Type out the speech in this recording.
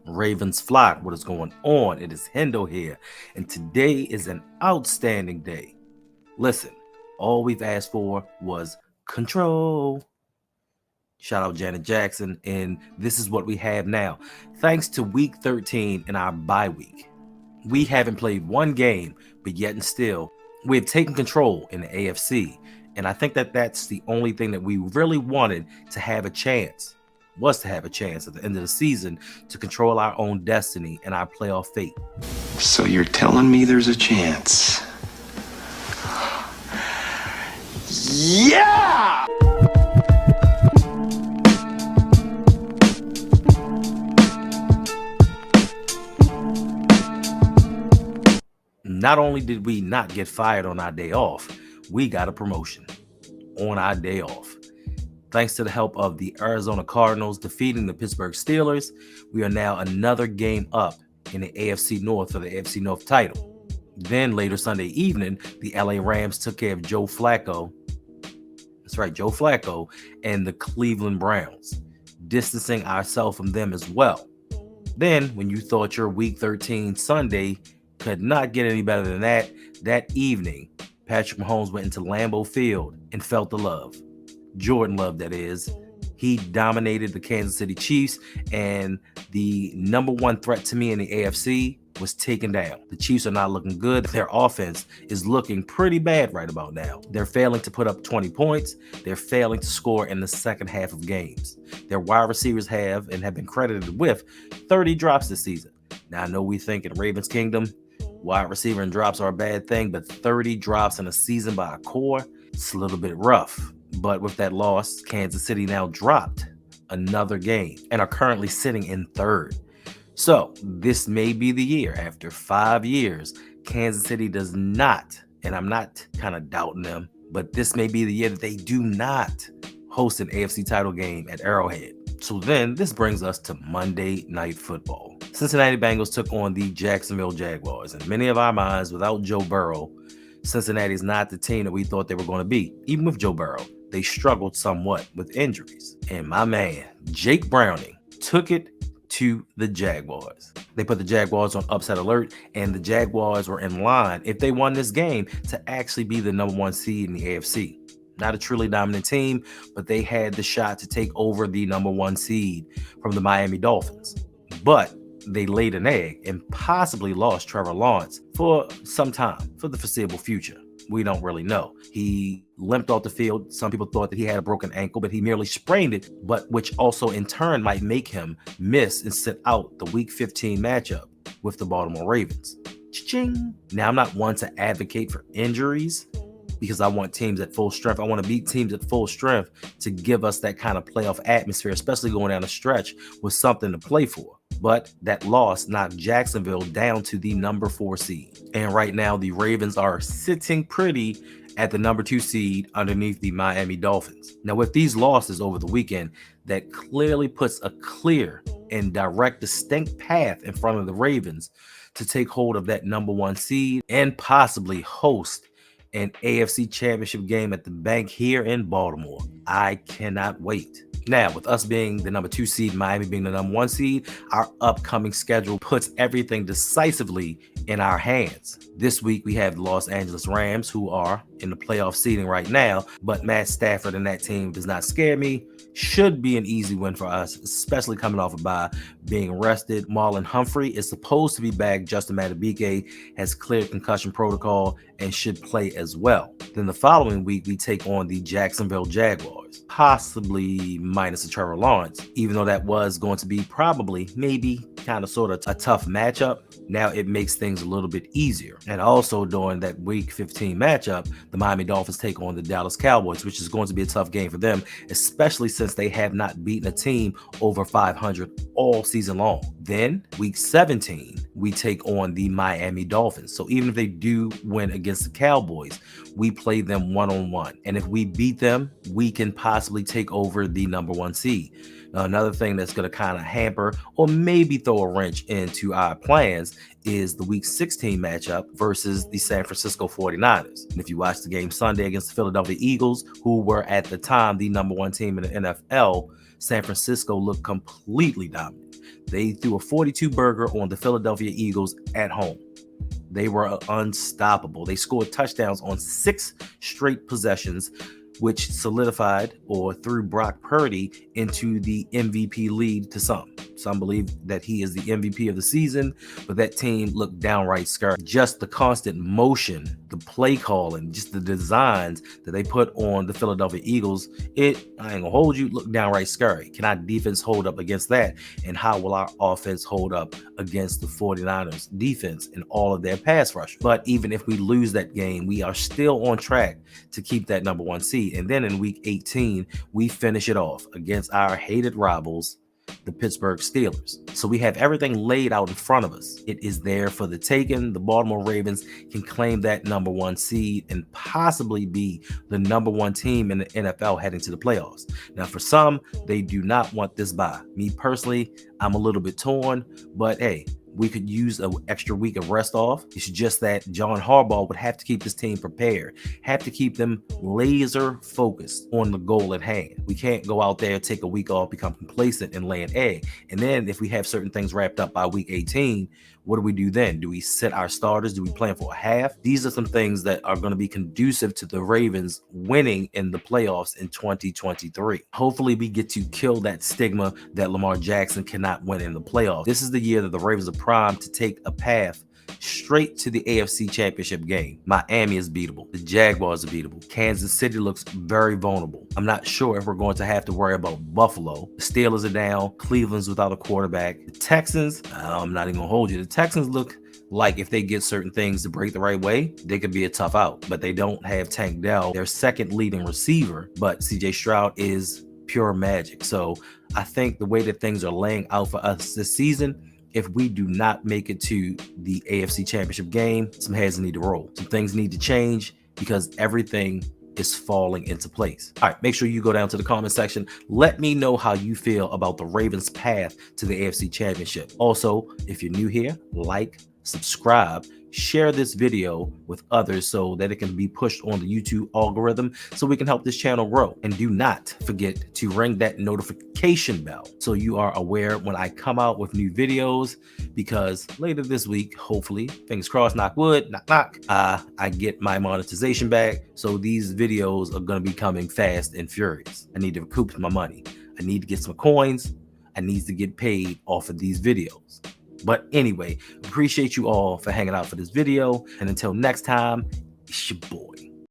Ravens flock, what is going on? It is Hendo here, and today is an outstanding day. Listen, all we've asked for was control. Shout out Janet Jackson, and this is what we have now. Thanks to week 13 in our bye week, we haven't played one game, but yet and still, we have taken control in the AFC. And I think that that's the only thing that we really wanted to have a chance, was to have a chance at the end of the season to control our own destiny and our playoff fate. So you're telling me there's a chance? Yeah! Not only did we not get fired on our day off, we got a promotion on our day off. Thanks to the help of the Arizona Cardinals defeating the Pittsburgh Steelers, we are now another game up in the AFC North for the AFC North title. Then later Sunday evening, the LA Rams took care of Joe Flacco. That's right, Joe Flacco and the Cleveland Browns, distancing ourselves from them as well. Then, when you thought your Week 13 Sunday could not get any better than that evening, Patrick Mahomes went into Lambeau Field and felt the love. Jordan Love, that is. He dominated the Kansas City Chiefs, and the number one threat to me in the AFC was taken down. The Chiefs are not looking good. Their offense is looking pretty bad right about now. They're failing to put up 20 points. They're failing to score in the second half of games. Their wide receivers have been credited with 30 drops this season. Now, I know we think in Ravens Kingdom, wide receiver and drops are a bad thing, but 30 drops in a season by a core, it's a little bit rough. But with that loss, Kansas City now dropped another game and are currently sitting in third. So this may be the year. After 5 years, Kansas City does not, and I'm not kind of doubting them, but this may be the year that they do not host an AFC title game at Arrowhead. So then this brings us to Monday Night Football. Cincinnati Bengals took on the Jacksonville Jaguars. In many of our minds, without Joe Burrow, Cincinnati is not the team that we thought they were going to be. Even with Joe Burrow, they struggled somewhat with injuries. And my man, Jake Browning, took it to the Jaguars. They put the Jaguars on upset alert, and the Jaguars were in line, if they won this game, to actually be the number one seed in the AFC. Not a truly dominant team, but they had the shot to take over the number one seed from the Miami Dolphins. But they laid an egg and possibly lost Trevor Lawrence for some time, for the foreseeable future. We don't really know. He limped off the field. Some people thought that he had a broken ankle, but he merely sprained it, but which also in turn might make him miss and sit out the Week 15 matchup with the Baltimore Ravens. Cha-ching. Now, I'm not one to advocate for injuries because I want teams at full strength. I want to beat teams at full strength to give us that kind of playoff atmosphere, especially going down the stretch with something to play for. But that loss knocked Jacksonville down to the number 4 seed. And right now, the Ravens are sitting pretty at the number 2 seed underneath the Miami Dolphins. Now, with these losses over the weekend, that clearly puts a clear and direct, distinct path in front of the Ravens to take hold of that number 1 seed and possibly host an AFC championship game at the bank here in Baltimore. I cannot wait. Now, with us being the number 2 seed, Miami being the number 1 seed, our upcoming schedule puts everything decisively in our hands. This week, we have the Los Angeles Rams, who are in the playoff seeding right now, but Matt Stafford and that team does not scare me. Should be an easy win for us, especially coming off a bye, being rested. Marlon Humphrey is supposed to be back. Justin Madubuike has cleared concussion protocol and should play as well. Then the following week, we take on the Jacksonville Jaguars, possibly minus a Trevor Lawrence, even though that was going to be probably, maybe, kind of sort of a tough matchup. Now it makes things a little bit easier. And also during that Week 15 matchup, the Miami Dolphins take on the Dallas Cowboys, which is going to be a tough game for them, especially since they have not beaten a team over 500 all season long. Then Week 17, we take on the Miami Dolphins. So even if they do win against the Cowboys, we play them one-on-one. And if we beat them, we can possibly take over the number 1 seed. Now, another thing that's going to kind of hamper or maybe throw a wrench into our plans is the Week 16 matchup versus the San Francisco 49ers. And if you watch the game Sunday against the Philadelphia Eagles, who were at the time the number 1 team in the NFL, San Francisco looked completely dominant. They threw a 42 burger on the Philadelphia Eagles at home. They were unstoppable. They scored touchdowns on 6 straight possessions, which solidified or threw Brock Purdy into the MVP lead to some. Some believe that he is the MVP of the season, but that team looked downright scary. Just the constant motion, the play calling, just the designs that they put on the Philadelphia Eagles, I ain't gonna hold you, look downright scary. Can our defense hold up against that? And how will our offense hold up against the 49ers defense and all of their pass rush? But even if we lose that game, we are still on track to keep that number 1 seed. And then in week 18, we finish it off against our hated rivals, the Pittsburgh Steelers. So we have everything laid out in front of us. It is there for the taking. The Baltimore Ravens can claim that number 1 seed and possibly be the number 1 team in the NFL heading to the playoffs. Now, for some, they do not want this bye. Me personally, I'm a little bit torn, but hey, we could use an extra week of rest off. It's just that John Harbaugh would have to keep this team prepared, have to keep them laser focused on the goal at hand. We can't go out there, take a week off, become complacent, and lay an egg. And then if we have certain things wrapped up by week 18, what do we do then? Do we sit our starters? Do we plan for a half? These are some things that are going to be conducive to the Ravens winning in the playoffs in 2023. Hopefully we get to kill that stigma that Lamar Jackson cannot win in the playoffs. This is the year that the Ravens are primed to take a path straight to the AFC Championship game. Miami is beatable. The Jaguars are beatable. Kansas City looks very vulnerable. I'm not sure if we're going to have to worry about Buffalo. The Steelers are down. Cleveland's without a quarterback. The Texans, I'm not even going to hold you. The Texans look like if they get certain things to break the right way, they could be a tough out. But they don't have Tank Dell, their second leading receiver. But CJ Stroud is pure magic. So I think the way that things are laying out for us this season, if we do not make it to the AFC Championship game, some heads need to roll. Some things need to change because everything is falling into place. All right, make sure you go down to the comment section. Let me know how you feel about the Ravens' path to the AFC Championship. Also, if you're new here, like, subscribe, share this video with others so that it can be pushed on the YouTube algorithm so we can help this channel grow. And do not forget to ring that notification bell so you are aware when I come out with new videos, because later this week, hopefully, fingers crossed, knock wood, knock knock, I get my monetization back. So these videos are going to be coming fast and furious. I need to recoup my money. I need to get some coins. I need to get paid off of these videos. But anyway, appreciate you all for hanging out for this video. And until next time, it's your boy.